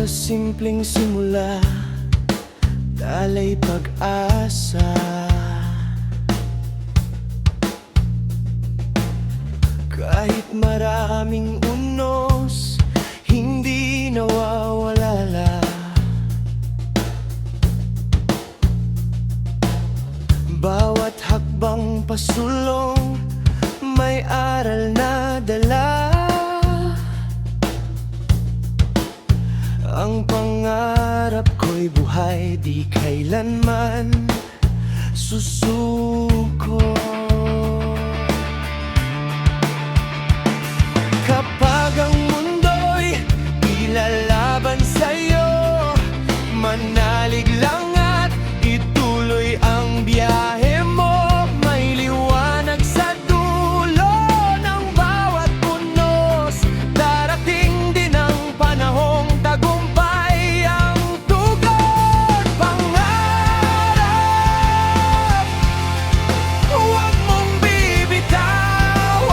simpleng simula, dalay pag-asa. Kahit maraming unos, hindi nawawala. Bawat hakbang pasulong, may aral na dala. Ang pangarap ko'y buhay, di kailanman susuko. Kapag ang mundo'y ilalaban sa'yo, manalig lang at ituloy ang biyahe mo. May liwanag sa dulo ng bawat punos. Darating din ang panahong tagumpay ang tugon. Pangarap, huwag mong bibitawan.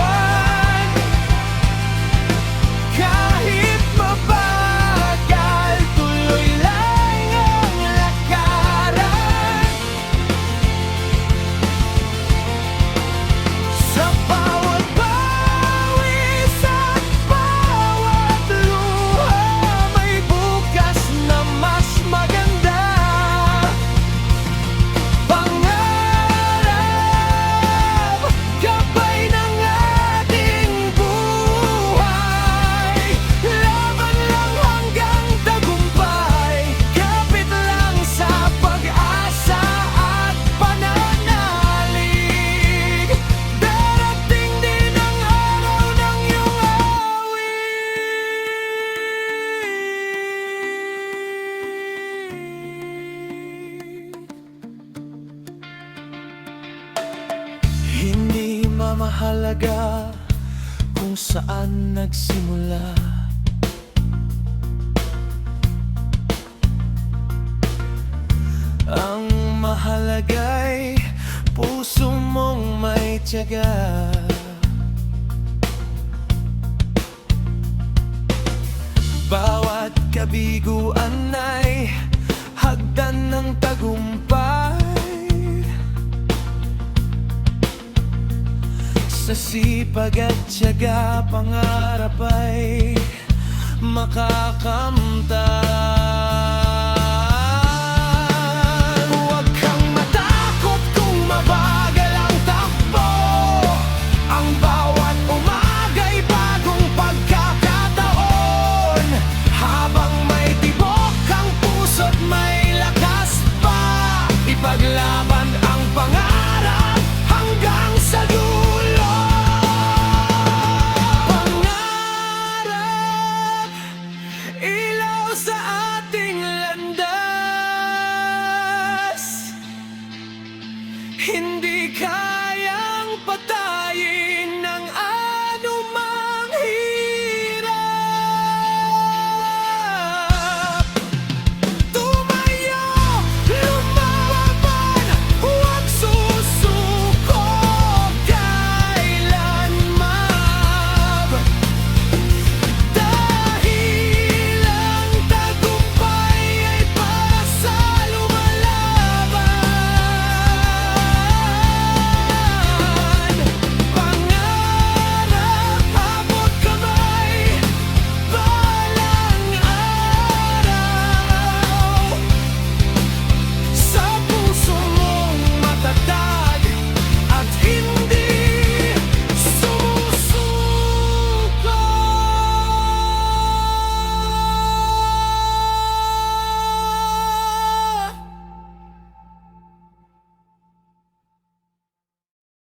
Kahit mabagal, tuloy lang ang lakaran. Sa bawat pawis at bawat luha, may bukas na mas maganda. Pangarap, gabay ng ating buhay. Laban lang hanggang tagumpay. Kapit lang sa pag-asa at pananalig. Darating din ang araw ng iyong Hindi mamahalaga kung saan nagsimula. Ang mahalaga'y puso mong may tiyaga. Bawat kabiguan ay hagdan ng tagumpay. Sa sipag at tiyaga, pangarap ay makakamtan. Huwag kang matakot kung mabagal ang takbo. Ang bawat umaga'y bagong pagkakataon.